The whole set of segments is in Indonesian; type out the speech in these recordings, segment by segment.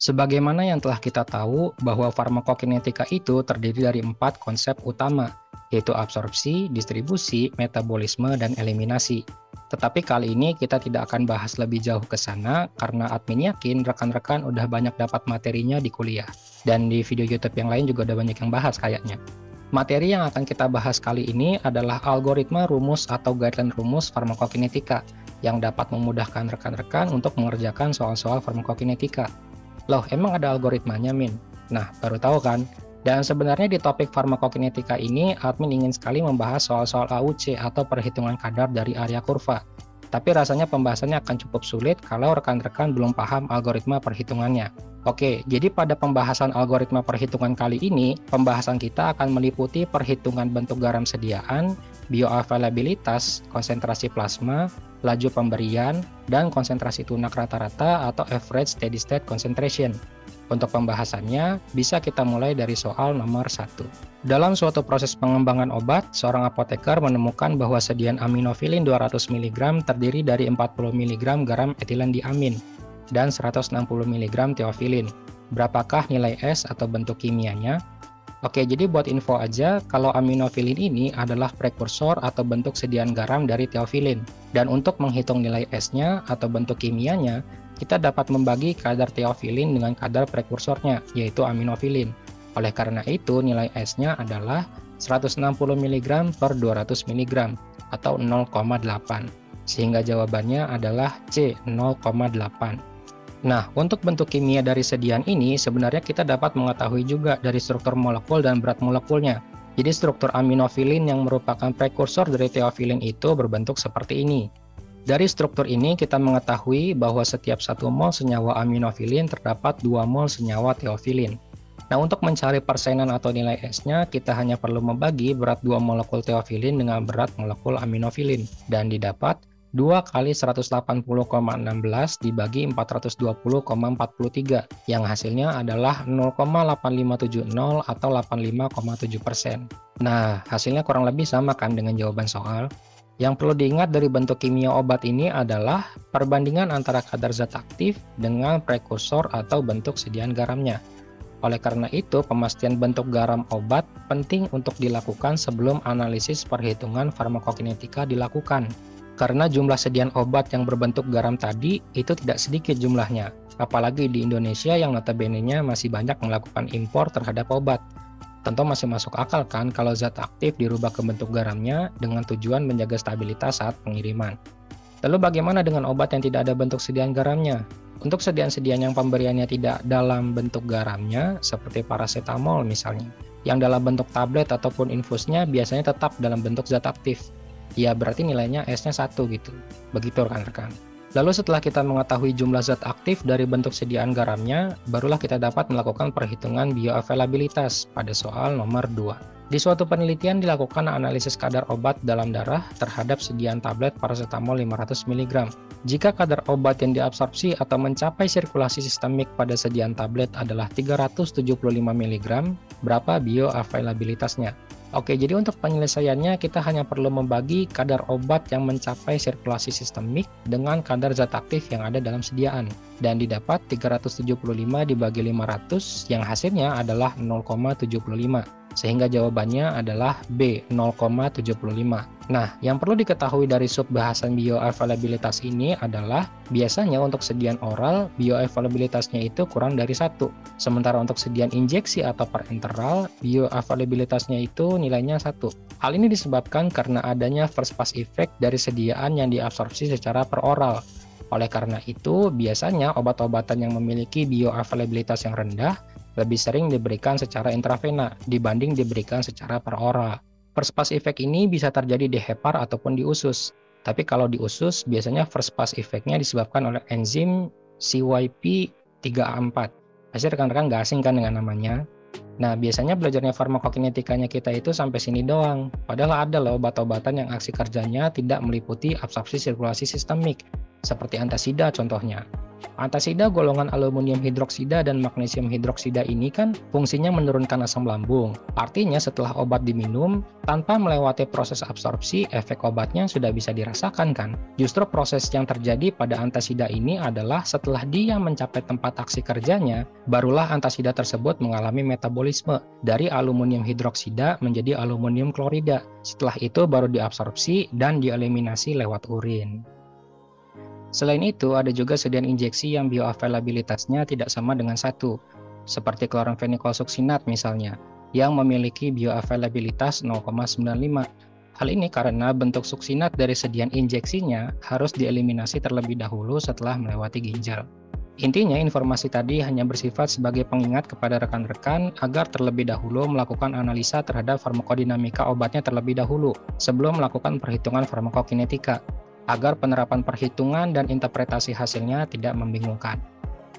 Sebagaimana yang telah kita tahu bahwa farmakokinetika itu terdiri dari 4 konsep utama, yaitu absorpsi, distribusi, metabolisme, dan eliminasi. Tetapi kali ini kita tidak akan bahas lebih jauh ke sana karena admin yakin rekan-rekan udah banyak dapat materinya di kuliah. Dan di video YouTube yang lain juga udah banyak yang bahas kayaknya. Materi yang akan kita bahas kali ini adalah algoritma rumus atau guideline rumus farmakokinetika yang dapat memudahkan rekan-rekan untuk mengerjakan soal-soal farmakokinetika. Loh, emang ada algoritmanya, Min? Nah, baru tahu kan? Dan sebenarnya di topik farmakokinetika ini, admin ingin sekali membahas soal-soal AUC atau perhitungan kadar dari area kurva. Tapi rasanya pembahasannya akan cukup sulit kalau rekan-rekan belum paham algoritma perhitungannya. Oke, jadi pada pembahasan algoritma perhitungan kali ini, pembahasan kita akan meliputi perhitungan bentuk garam sediaan, bioavailabilitas, konsentrasi plasma, laju pemberian, dan konsentrasi tunak rata-rata atau average steady state concentration. Untuk pembahasannya, bisa kita mulai dari soal nomor 1. Dalam suatu proses pengembangan obat, seorang apoteker menemukan bahwa sediaan aminofilin 200 mg terdiri dari 40 mg garam etilen diamin dan 160 mg teofilin. Berapakah nilai S atau bentuk kimianya? Oke, jadi buat info aja, kalau aminofilin ini adalah prekursor atau bentuk sediaan garam dari teofilin. Dan untuk menghitung nilai S-nya atau bentuk kimianya, kita dapat membagi kadar teofilin dengan kadar prekursornya, yaitu aminofilin. Oleh karena itu, nilai S-nya adalah 160 mg per 200 mg, atau 0,8. Sehingga jawabannya adalah C, 0,8. Nah, untuk bentuk kimia dari sediaan ini, sebenarnya kita dapat mengetahui juga dari struktur molekul dan berat molekulnya. Jadi struktur aminofilin yang merupakan prekursor dari teofilin itu berbentuk seperti ini. Dari struktur ini kita mengetahui bahwa setiap 1 mol senyawa aminofilin terdapat 2 mol senyawa teofilin. Nah, untuk mencari persenan atau nilai S-nya, kita hanya perlu membagi berat 2 molekul teofilin dengan berat molekul aminofilin. Dan didapat 2 kali 180,16 dibagi 420,43, yang hasilnya adalah 0,8570 atau 85,7%. Nah, hasilnya kurang lebih sama kan dengan jawaban soal? Yang perlu diingat dari bentuk kimia obat ini adalah perbandingan antara kadar zat aktif dengan prekursor atau bentuk sediaan garamnya. Oleh karena itu, pemastian bentuk garam obat penting untuk dilakukan sebelum analisis perhitungan farmakokinetika dilakukan. Karena jumlah sediaan obat yang berbentuk garam tadi itu tidak sedikit jumlahnya, apalagi di Indonesia yang notabene-nya masih banyak melakukan impor terhadap obat. Tentu masih masuk akal kan kalau zat aktif dirubah ke bentuk garamnya dengan tujuan menjaga stabilitas saat pengiriman. Lalu bagaimana dengan obat yang tidak ada bentuk sediaan garamnya? Untuk sediaan-sediaan yang pemberiannya tidak dalam bentuk garamnya, seperti paracetamol misalnya, yang dalam bentuk tablet ataupun infusnya biasanya tetap dalam bentuk zat aktif. Ya berarti nilainya S-nya 1 gitu. Begitu rekan-rekan. Lalu setelah kita mengetahui jumlah zat aktif dari bentuk sediaan garamnya, barulah kita dapat melakukan perhitungan bioavailabilitas pada soal nomor 2. Di suatu penelitian dilakukan analisis kadar obat dalam darah terhadap sediaan tablet paracetamol 500 mg. Jika kadar obat yang diabsorpsi atau mencapai sirkulasi sistemik pada sediaan tablet adalah 375 mg, berapa bioavailabilitasnya? Oke, jadi untuk penyelesaiannya kita hanya perlu membagi kadar obat yang mencapai sirkulasi sistemik dengan kadar zat aktif yang ada dalam sediaan. Dan didapat 375 dibagi 500 yang hasilnya adalah 0,75. Sehingga jawabannya adalah B, 0,75. Nah, yang perlu diketahui dari subbahasan bioavailabilitas ini adalah biasanya untuk sediaan oral, bioavailabilitasnya itu kurang dari 1. Sementara untuk sediaan injeksi atau parenteral, bioavailabilitasnya itu nilainya 1. Hal ini disebabkan karena adanya first pass effect dari sediaan yang diabsorpsi secara peroral. Oleh karena itu, biasanya obat-obatan yang memiliki bioavailabilitas yang rendah lebih sering diberikan secara intravena dibanding diberikan secara peroral. First pass effect ini bisa terjadi di hepar ataupun di usus. Tapi kalau di usus, biasanya first pass effect-nya disebabkan oleh enzim CYP3A4. Pasti rekan-rekan nggak asing kan dengan namanya? Nah, biasanya belajarnya farmakokinetikanya kita itu sampai sini doang. Padahal ada loh obat-obatan yang aksi kerjanya tidak meliputi absorpsi sirkulasi sistemik, seperti antasida contohnya. Antasida golongan aluminium hidroksida dan magnesium hidroksida ini kan fungsinya menurunkan asam lambung. Artinya setelah obat diminum, tanpa melewati proses absorpsi, efek obatnya sudah bisa dirasakan kan? Justru proses yang terjadi pada antasida ini adalah setelah dia mencapai tempat aksi kerjanya, barulah antasida tersebut mengalami metabolisme dari aluminium hidroksida menjadi aluminium klorida. Setelah itu baru diabsorpsi dan dieliminasi lewat urin. Selain itu, ada juga sediaan injeksi yang bioavailabilitasnya tidak sama dengan satu, seperti kloramfenikol suksinat misalnya, yang memiliki bioavailabilitas 0,95. Hal ini karena bentuk suksinat dari sediaan injeksinya harus dieliminasi terlebih dahulu setelah melewati ginjal. Intinya, informasi tadi hanya bersifat sebagai pengingat kepada rekan-rekan agar terlebih dahulu melakukan analisa terhadap farmakodinamika obatnya terlebih dahulu, sebelum melakukan perhitungan farmakokinetika, agar penerapan perhitungan dan interpretasi hasilnya tidak membingungkan.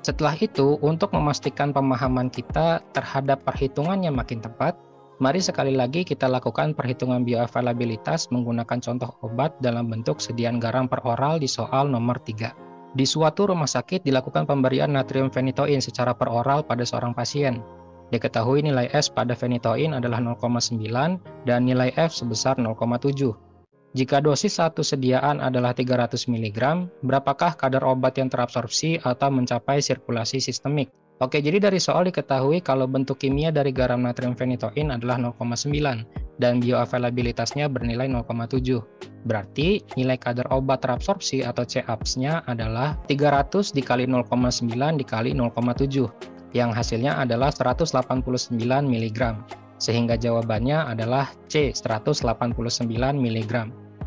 Setelah itu, untuk memastikan pemahaman kita terhadap perhitungannya makin tepat, mari sekali lagi kita lakukan perhitungan bioavailabilitas menggunakan contoh obat dalam bentuk sediaan garam per oral di soal nomor 3. Di suatu rumah sakit dilakukan pemberian natrium fenitoin secara per oral pada seorang pasien. Diketahui nilai S pada fenitoin adalah 0,9 dan nilai F sebesar 0,7. Jika dosis satu sediaan adalah 300 mg, berapakah kadar obat yang terabsorpsi atau mencapai sirkulasi sistemik? Oke, jadi dari soal diketahui kalau bentuk kimia dari garam natrium fenitoin adalah 0,9 dan bioavailabilitasnya bernilai 0,7. Berarti nilai kadar obat terabsorpsi atau CAPS-nya adalah 300 dikali 0,9 dikali 0,7, yang hasilnya adalah 189 mg. Sehingga jawabannya adalah C, 189 mg.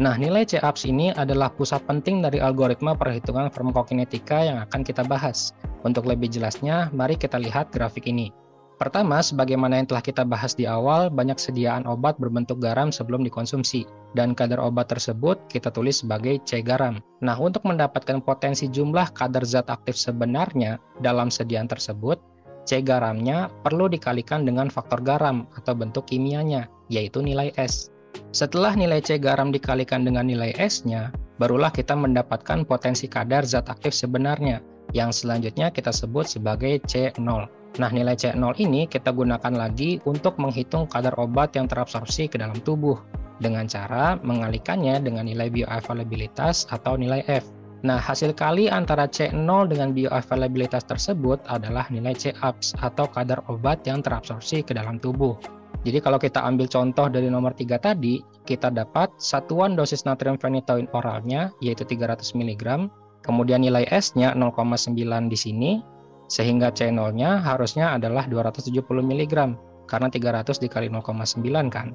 Nah, nilai CAPS ini adalah pusat penting dari algoritma perhitungan farmakokinetika yang akan kita bahas. Untuk lebih jelasnya, mari kita lihat grafik ini. Pertama, sebagaimana yang telah kita bahas di awal, banyak sediaan obat berbentuk garam sebelum dikonsumsi, dan kadar obat tersebut kita tulis sebagai C garam. Nah, untuk mendapatkan potensi jumlah kadar zat aktif sebenarnya dalam sediaan tersebut, C garamnya perlu dikalikan dengan faktor garam atau bentuk kimianya, yaitu nilai S. Setelah nilai C garam dikalikan dengan nilai S-nya, barulah kita mendapatkan potensi kadar zat aktif sebenarnya, yang selanjutnya kita sebut sebagai C0. Nah, nilai C0 ini kita gunakan lagi untuk menghitung kadar obat yang terabsorpsi ke dalam tubuh, dengan cara mengalikannya dengan nilai bioavailabilitas atau nilai F. Nah, hasil kali antara C0 dengan bioavailabilitas tersebut adalah nilai CAPS atau kadar obat yang terabsorpsi ke dalam tubuh. Jadi kalau kita ambil contoh dari nomor 3 tadi, kita dapat satuan dosis natrium fenitoin oralnya yaitu 300 mg, kemudian nilai S-nya 0,9 di sini, sehingga C0-nya harusnya adalah 270 mg, karena 300 dikali 0,9 kan.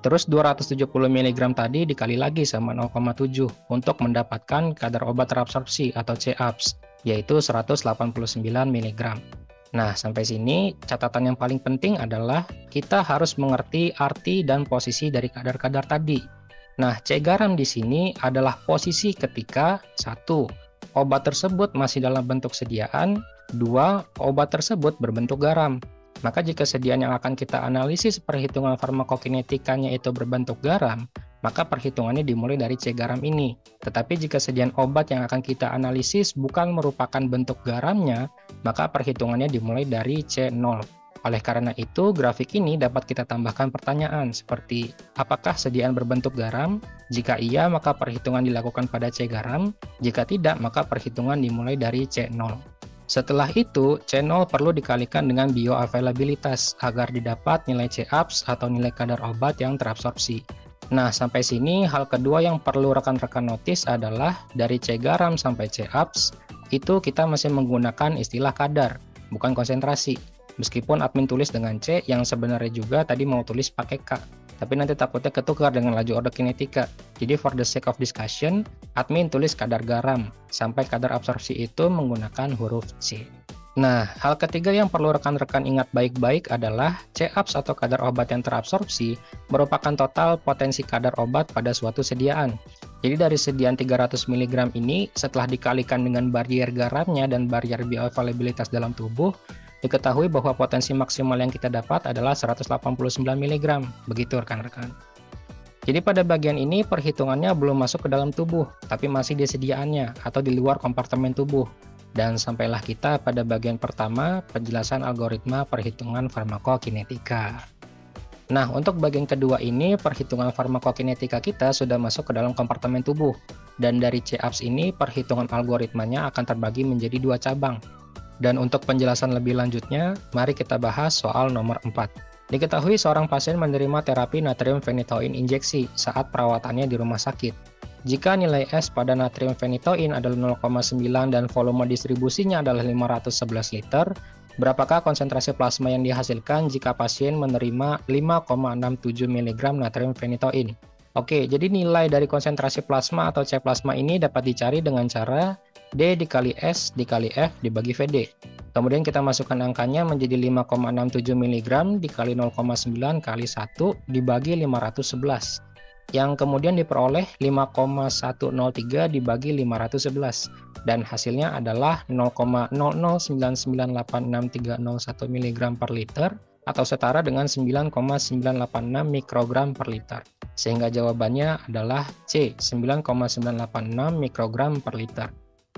Terus 270 mg tadi dikali lagi sama 0,7 untuk mendapatkan kadar obat terabsorpsi atau CAPS, yaitu 189 mg. Nah, sampai sini catatan yang paling penting adalah kita harus mengerti arti dan posisi dari kadar-kadar tadi. Nah, C garam di sini adalah posisi ketika 1. Obat tersebut masih dalam bentuk sediaan, 2. Obat tersebut berbentuk garam. Maka jika sediaan yang akan kita analisis perhitungan farmakokinetikanya itu berbentuk garam, maka perhitungannya dimulai dari C garam ini. Tetapi jika sediaan obat yang akan kita analisis bukan merupakan bentuk garamnya, maka perhitungannya dimulai dari C0. Oleh karena itu, grafik ini dapat kita tambahkan pertanyaan seperti, apakah sediaan berbentuk garam? Jika iya, maka perhitungan dilakukan pada C garam. Jika tidak, maka perhitungan dimulai dari C0. Setelah itu, C0 perlu dikalikan dengan bioavailabilitas agar didapat nilai CAPS atau nilai kadar obat yang terabsorpsi. Nah, sampai sini hal kedua yang perlu rekan-rekan notice adalah dari C garam sampai CAPS, itu kita masih menggunakan istilah kadar, bukan konsentrasi. Meskipun admin tulis dengan C yang sebenarnya juga tadi mau tulis pakai K. Tapi nanti takutnya ketukar dengan laju order kinetika. Jadi for the sake of discussion, admin tulis kadar garam, sampai kadar absorpsi itu menggunakan huruf C. Nah, hal ketiga yang perlu rekan-rekan ingat baik-baik adalah CAPS atau kadar obat yang terabsorpsi merupakan total potensi kadar obat pada suatu sediaan. Jadi dari sediaan 300 mg ini, setelah dikalikan dengan barrier garamnya dan barrier bioavailabilitas dalam tubuh, diketahui bahwa potensi maksimal yang kita dapat adalah 189 mg. Begitu rekan-rekan. Jadi pada bagian ini perhitungannya belum masuk ke dalam tubuh, tapi masih di sediaannya atau di luar kompartemen tubuh. Dan sampailah kita pada bagian pertama, penjelasan algoritma perhitungan farmakokinetika. Nah, untuk bagian kedua ini, perhitungan farmakokinetika kita sudah masuk ke dalam kompartemen tubuh. Dan dari C-APS ini, perhitungan algoritmanya akan terbagi menjadi 2 cabang. Dan untuk penjelasan lebih lanjutnya, mari kita bahas soal nomor 4. Diketahui seorang pasien menerima terapi natrium phenytoin injeksi saat perawatannya di rumah sakit. Jika nilai S pada natrium phenytoin adalah 0,9 dan volume distribusinya adalah 511 liter, berapakah konsentrasi plasma yang dihasilkan jika pasien menerima 5,67 mg natrium phenytoin? Oke, jadi nilai dari konsentrasi plasma atau C plasma ini dapat dicari dengan cara D dikali S dikali F dibagi VD. Kemudian kita masukkan angkanya menjadi 5,67 mg dikali 0,9 kali 1 dibagi 511. Yang kemudian diperoleh 5,103 dibagi 511. Dan hasilnya adalah 0,009986301 mg per liter atau setara dengan 9,986 mikrogram per liter. Sehingga jawabannya adalah C, 9,986 mikrogram per liter.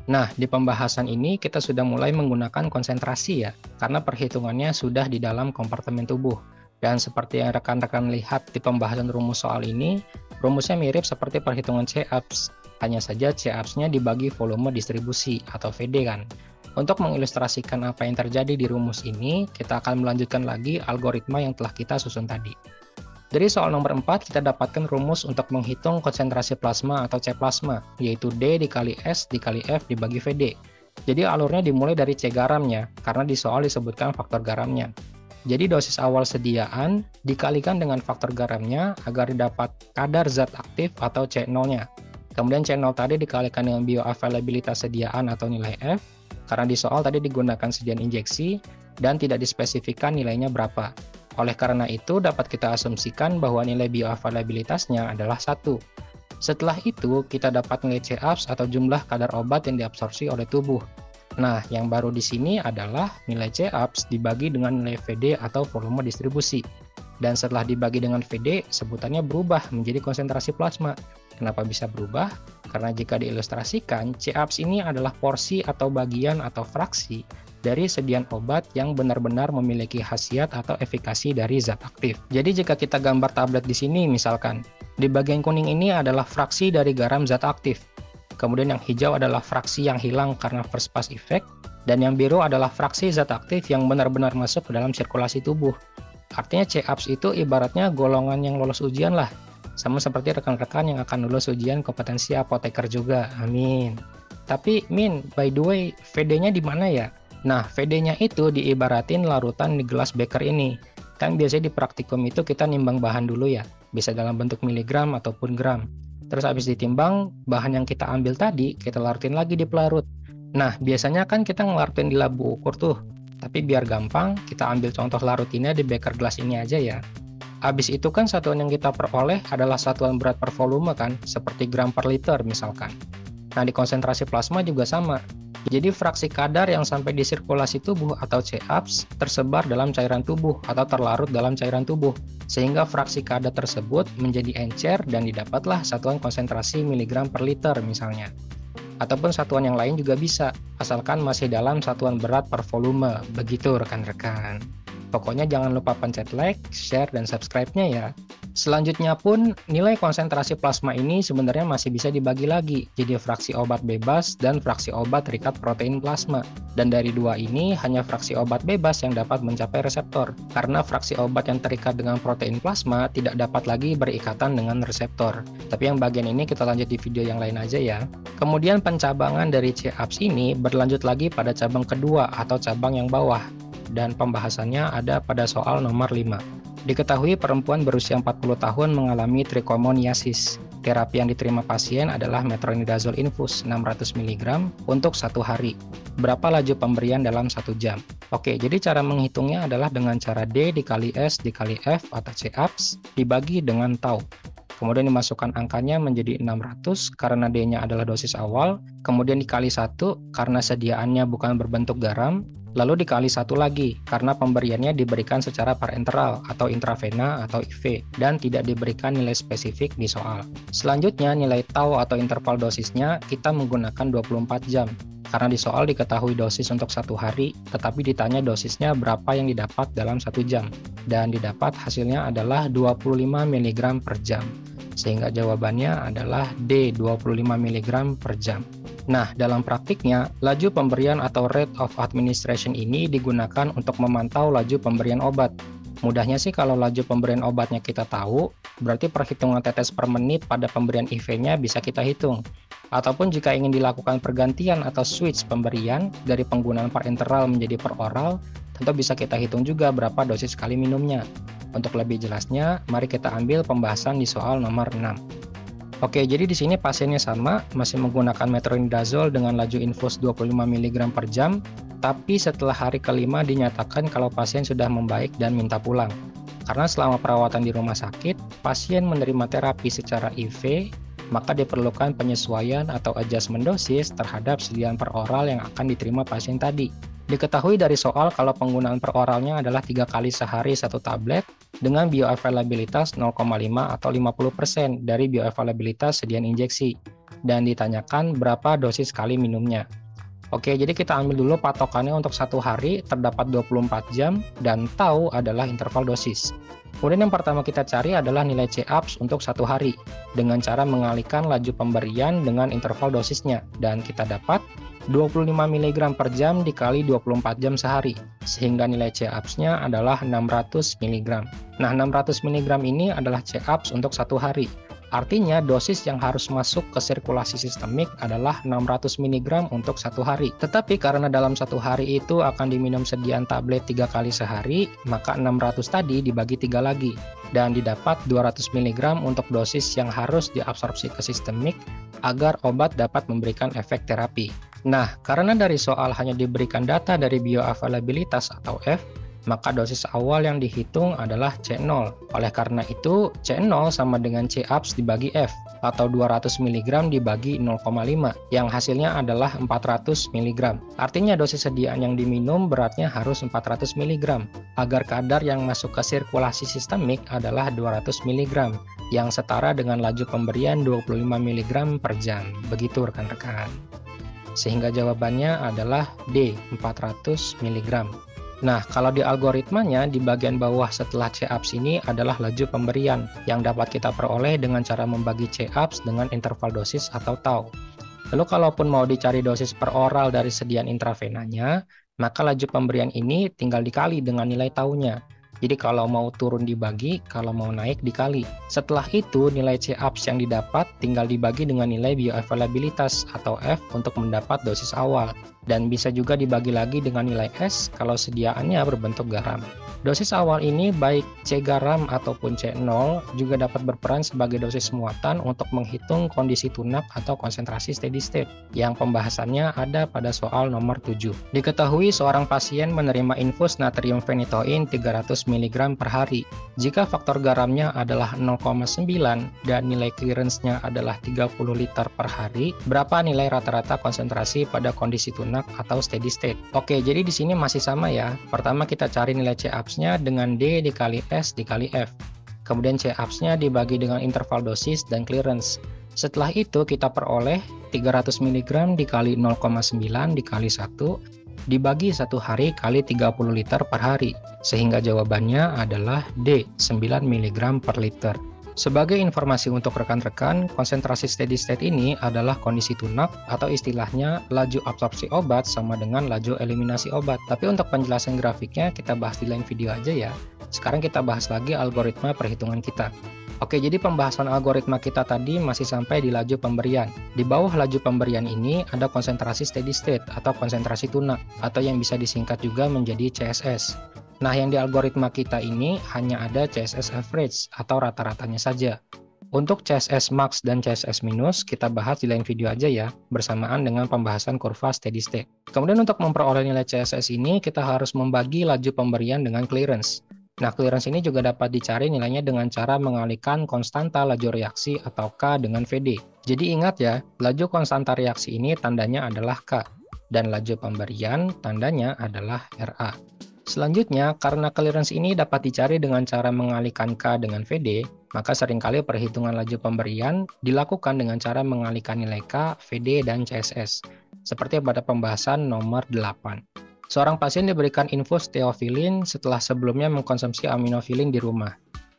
Nah, di pembahasan ini kita sudah mulai menggunakan konsentrasi ya, karena perhitungannya sudah di dalam kompartemen tubuh. Dan seperti yang rekan-rekan lihat di pembahasan rumus soal ini, rumusnya mirip seperti perhitungan C-APS. Hanya saja C-APS-nya dibagi volume distribusi atau VD kan. Untuk mengilustrasikan apa yang terjadi di rumus ini, kita akan melanjutkan lagi algoritma yang telah kita susun tadi. Dari soal nomor 4, kita dapatkan rumus untuk menghitung konsentrasi plasma atau C plasma, yaitu D dikali S dikali F dibagi VD. Jadi alurnya dimulai dari C garamnya, karena di soal disebutkan faktor garamnya. Jadi dosis awal sediaan dikalikan dengan faktor garamnya agar didapat kadar zat aktif atau C0-nya. Kemudian C0 tadi dikalikan dengan bioavailabilitas sediaan atau nilai F, karena di soal tadi digunakan sediaan injeksi dan tidak dispesifikan nilainya berapa. Oleh karena itu dapat kita asumsikan bahwa nilai bioavailabilitasnya adalah 1. Setelah itu kita dapat nilai C-APS atau jumlah kadar obat yang diabsorpsi oleh tubuh. Nah, yang baru di sini adalah nilai C-APS dibagi dengan nilai VD atau volume distribusi. Dan setelah dibagi dengan VD, sebutannya berubah menjadi konsentrasi plasma. Kenapa bisa berubah? Karena jika diilustrasikan, C-APS ini adalah porsi atau bagian atau fraksi dari sediaan obat yang benar-benar memiliki khasiat atau efikasi dari zat aktif. Jadi jika kita gambar tablet di sini misalkan, di bagian kuning ini adalah fraksi dari garam zat aktif. Kemudian yang hijau adalah fraksi yang hilang karena first pass effect, dan yang biru adalah fraksi zat aktif yang benar-benar masuk ke dalam sirkulasi tubuh. Artinya C-APS itu ibaratnya golongan yang lolos ujian lah, sama seperti rekan-rekan yang akan lulus ujian kompetensi apoteker juga, amin. Tapi Min, by the way, VD-nya di mana ya? Nah, VD-nya itu diibaratin larutan di gelas beker ini. Kan biasanya di praktikum itu kita nimbang bahan dulu ya, bisa dalam bentuk miligram ataupun gram. Terus habis ditimbang, bahan yang kita ambil tadi, kita larutin lagi di pelarut. Nah, biasanya kan kita ngelarutin di labu ukur tuh. Tapi biar gampang, kita ambil contoh larutinnya di beker gelas ini aja ya. Habis itu kan satuan yang kita peroleh adalah satuan berat per volume kan, seperti gram per liter misalkan. Nah, di konsentrasi plasma juga sama. Jadi fraksi kadar yang sampai di sirkulasi tubuh atau C-APS tersebar dalam cairan tubuh atau terlarut dalam cairan tubuh. Sehingga fraksi kadar tersebut menjadi encer dan didapatlah satuan konsentrasi miligram per liter misalnya. Ataupun satuan yang lain juga bisa, asalkan masih dalam satuan berat per volume. Begitu rekan-rekan. Pokoknya jangan lupa pencet like, share, dan subscribe-nya ya. Selanjutnya pun, nilai konsentrasi plasma ini sebenarnya masih bisa dibagi lagi, jadi fraksi obat bebas dan fraksi obat terikat protein plasma. Dan dari dua ini, hanya fraksi obat bebas yang dapat mencapai reseptor, karena fraksi obat yang terikat dengan protein plasma tidak dapat lagi berikatan dengan reseptor. Tapi yang bagian ini kita lanjut di video yang lain aja ya. Kemudian pencabangan dari C-APS ini berlanjut lagi pada cabang kedua atau cabang yang bawah, dan pembahasannya ada pada soal nomor 5. Diketahui perempuan berusia 40 tahun mengalami trichomoniasis. Terapi yang diterima pasien adalah metronidazole infus 600 mg untuk 1 hari. Berapa laju pemberian dalam 1 jam? Oke, jadi cara menghitungnya adalah dengan cara D dikali S dikali F atau C-APS dibagi dengan tau. Kemudian dimasukkan angkanya menjadi 600 karena D-nya adalah dosis awal, kemudian dikali 1 karena sediaannya bukan berbentuk garam, lalu dikali 1 lagi karena pemberiannya diberikan secara parenteral atau intravena atau IV dan tidak diberikan nilai spesifik di soal. Selanjutnya nilai tau atau interval dosisnya kita menggunakan 24 jam karena di soal diketahui dosis untuk 1 hari, tetapi ditanya dosisnya berapa yang didapat dalam 1 jam. Dan didapat hasilnya adalah 25 mg per jam. Sehingga jawabannya adalah D, 25 mg per jam. Nah, dalam praktiknya, laju pemberian atau rate of administration ini digunakan untuk memantau laju pemberian obat. Mudahnya sih kalau laju pemberian obatnya kita tahu, berarti perhitungan tetes per menit pada pemberian IV-nya bisa kita hitung. Ataupun jika ingin dilakukan pergantian atau switch pemberian dari penggunaan per internal menjadi per oral, tentu bisa kita hitung juga berapa dosis sekali minumnya. Untuk lebih jelasnya, mari kita ambil pembahasan di soal nomor 6. Oke, jadi di sini pasiennya sama, masih menggunakan metronidazole dengan laju infus 25 mg per jam, tapi setelah hari kelima dinyatakan kalau pasien sudah membaik dan minta pulang. Karena selama perawatan di rumah sakit, pasien menerima terapi secara IV, maka diperlukan penyesuaian atau adjustment dosis terhadap sediaan per oral yang akan diterima pasien tadi. Diketahui dari soal kalau penggunaan per oralnya adalah 3 kali sehari 1 tablet dengan bioavailabilitas 0,5 atau 50% dari bioavailabilitas sediaan injeksi, dan ditanyakan berapa dosis sekali minumnya. Oke, jadi kita ambil dulu patokannya untuk 1 hari terdapat 24 jam dan tahu adalah interval dosis. Kemudian yang pertama kita cari adalah nilai C-APS untuk 1 hari dengan cara mengalihkan laju pemberian dengan interval dosisnya, dan kita dapat 25 mg per jam dikali 24 jam sehari, sehingga nilai C-APS-nya adalah 600 mg. Nah, 600 mg ini adalah C-APS untuk 1 hari. Artinya dosis yang harus masuk ke sirkulasi sistemik adalah 600 mg untuk 1 hari. Tetapi karena dalam 1 hari itu akan diminum sediaan tablet 3 kali sehari, maka 600 tadi dibagi 3 lagi, dan didapat 200 mg untuk dosis yang harus diabsorpsi ke sistemik agar obat dapat memberikan efek terapi. Nah, karena dari soal hanya diberikan data dari bioavailabilitas atau F, maka dosis awal yang dihitung adalah C0. Oleh karena itu, C0 sama dengan C-APS dibagi F, atau 200 mg dibagi 0,5, yang hasilnya adalah 400 mg. Artinya dosis sediaan yang diminum beratnya harus 400 mg, agar kadar yang masuk ke sirkulasi sistemik adalah 200 mg, yang setara dengan laju pemberian 25 mg per jam. Begitu rekan-rekan. Sehingga jawabannya adalah D, 400 mg. Nah, kalau di algoritmanya, di bagian bawah setelah C-APS ini adalah laju pemberian yang dapat kita peroleh dengan cara membagi C-APS dengan interval dosis atau tau. Lalu kalaupun mau dicari dosis per oral dari sediaan intravenanya, maka laju pemberian ini tinggal dikali dengan nilai taunya. Jadi kalau mau turun dibagi, kalau mau naik dikali. Setelah itu nilai C-APS yang didapat tinggal dibagi dengan nilai bioavailabilitas atau F untuk mendapat dosis awal. Dan bisa juga dibagi lagi dengan nilai S kalau sediaannya berbentuk garam. Dosis awal ini baik C garam ataupun C0 juga dapat berperan sebagai dosis muatan untuk menghitung kondisi tunak atau konsentrasi steady state yang pembahasannya ada pada soal nomor 7. Diketahui seorang pasien menerima infus natrium phenytoin 300 mg per hari. Jika faktor garamnya adalah 0,9 dan nilai clearance-nya adalah 30 liter per hari, berapa nilai rata-rata konsentrasi pada kondisi tunak atau steady state? Oke, jadi di sini masih sama ya. Pertama kita cari nilai C-APS-nya dengan D dikali S dikali F. Kemudian C-APS-nya dibagi dengan interval dosis dan clearance. Setelah itu kita peroleh 300 mg dikali 0,9 dikali 1 dibagi 1 hari kali 30 liter per hari. Sehingga jawabannya adalah D, 9 mg per liter. Sebagai informasi untuk rekan-rekan, konsentrasi steady state ini adalah kondisi tunak atau istilahnya laju absorpsi obat sama dengan laju eliminasi obat. Tapi untuk penjelasan grafiknya kita bahas di lain video aja ya. Sekarang kita bahas lagi algoritma perhitungan kita. Oke, jadi pembahasan algoritma kita tadi masih sampai di laju pemberian. Di bawah laju pemberian ini ada konsentrasi steady state atau konsentrasi tunak atau yang bisa disingkat juga menjadi CSS. Nah, yang di algoritma kita ini hanya ada CSS average atau rata-ratanya saja. Untuk CSS max dan CSS minus kita bahas di lain video aja ya, bersamaan dengan pembahasan kurva steady state. Kemudian untuk memperoleh nilai CSS ini kita harus membagi laju pemberian dengan clearance. Nah, clearance ini juga dapat dicari nilainya dengan cara mengalihkan konstanta laju reaksi atau K dengan VD. Jadi ingat ya, laju konstanta reaksi ini tandanya adalah K, dan laju pemberian tandanya adalah RA. Selanjutnya, karena clearance ini dapat dicari dengan cara mengalihkan K dengan VD, maka seringkali perhitungan laju pemberian dilakukan dengan cara mengalihkan nilai K, VD, dan CSS, seperti pada pembahasan nomor 8. Seorang pasien diberikan infus theophylline setelah sebelumnya mengkonsumsi aminofilin di rumah.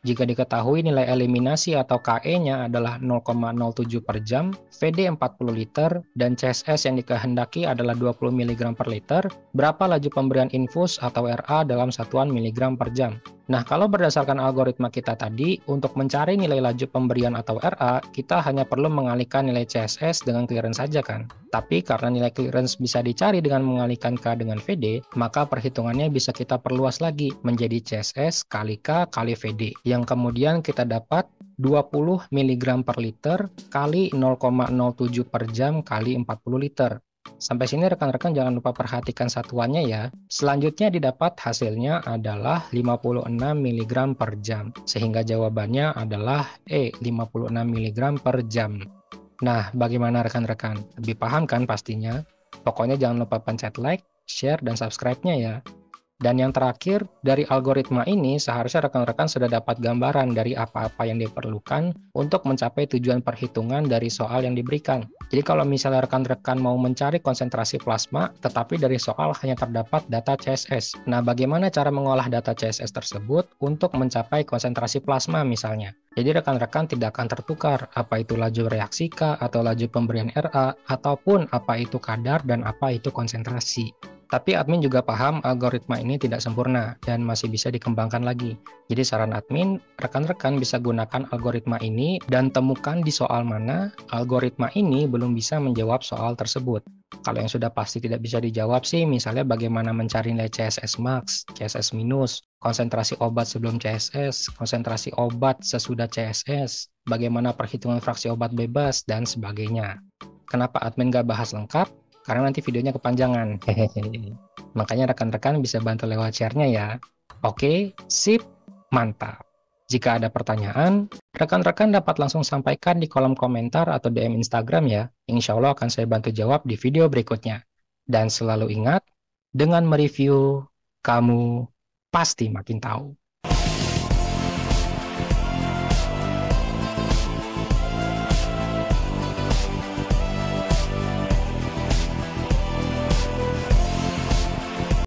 Jika diketahui nilai eliminasi atau KE-nya adalah 0,07 per jam, VD 40 liter, dan CSS yang dikehendaki adalah 20 mg per liter, berapa laju pemberian infus atau RA dalam satuan miligram per jam? Nah, kalau berdasarkan algoritma kita tadi, untuk mencari nilai laju pemberian atau RA, kita hanya perlu mengalihkan nilai CSS dengan clearance saja kan? Tapi karena nilai clearance bisa dicari dengan mengalihkan K dengan VD, maka perhitungannya bisa kita perluas lagi menjadi CSS kali K kali VD, yang kemudian kita dapat 20 mg per liter kali 0,07 per jam kali 40 liter. Sampai sini rekan-rekan jangan lupa perhatikan satuannya ya. Selanjutnya didapat hasilnya adalah 56 mg per jam. Sehingga jawabannya adalah E, 56 mg per jam. Nah, bagaimana rekan-rekan? Lebih paham kan pastinya? Pokoknya jangan lupa pencet like, share, dan subscribe-nya ya. Dan yang terakhir, dari algoritma ini seharusnya rekan-rekan sudah dapat gambaran dari apa-apa yang diperlukan untuk mencapai tujuan perhitungan dari soal yang diberikan. Jadi kalau misalnya rekan-rekan mau mencari konsentrasi plasma, tetapi dari soal hanya terdapat data CSS. Nah, bagaimana cara mengolah data CSS tersebut untuk mencapai konsentrasi plasma misalnya? Jadi rekan-rekan tidak akan tertukar apa itu laju reaksi K atau laju pemberian RA, ataupun apa itu kadar dan apa itu konsentrasi. Tapi admin juga paham algoritma ini tidak sempurna dan masih bisa dikembangkan lagi. Jadi saran admin, rekan-rekan bisa gunakan algoritma ini dan temukan di soal mana algoritma ini belum bisa menjawab soal tersebut. Kalau yang sudah pasti tidak bisa dijawab sih, misalnya bagaimana mencari nilai CSS max, CSS minus, konsentrasi obat sebelum CSS, konsentrasi obat sesudah CSS, bagaimana perhitungan fraksi obat bebas, dan sebagainya. Kenapa admin gak bahas lengkap? Karena nanti videonya kepanjangan. Hehehe. Makanya rekan-rekan bisa bantu lewat share-nya ya. Oke, sip, mantap. Jika ada pertanyaan, rekan-rekan dapat langsung sampaikan di kolom komentar atau DM Instagram ya. Insya Allah akan saya bantu jawab di video berikutnya. Dan selalu ingat, dengan mereview, kamu pasti makin tahu.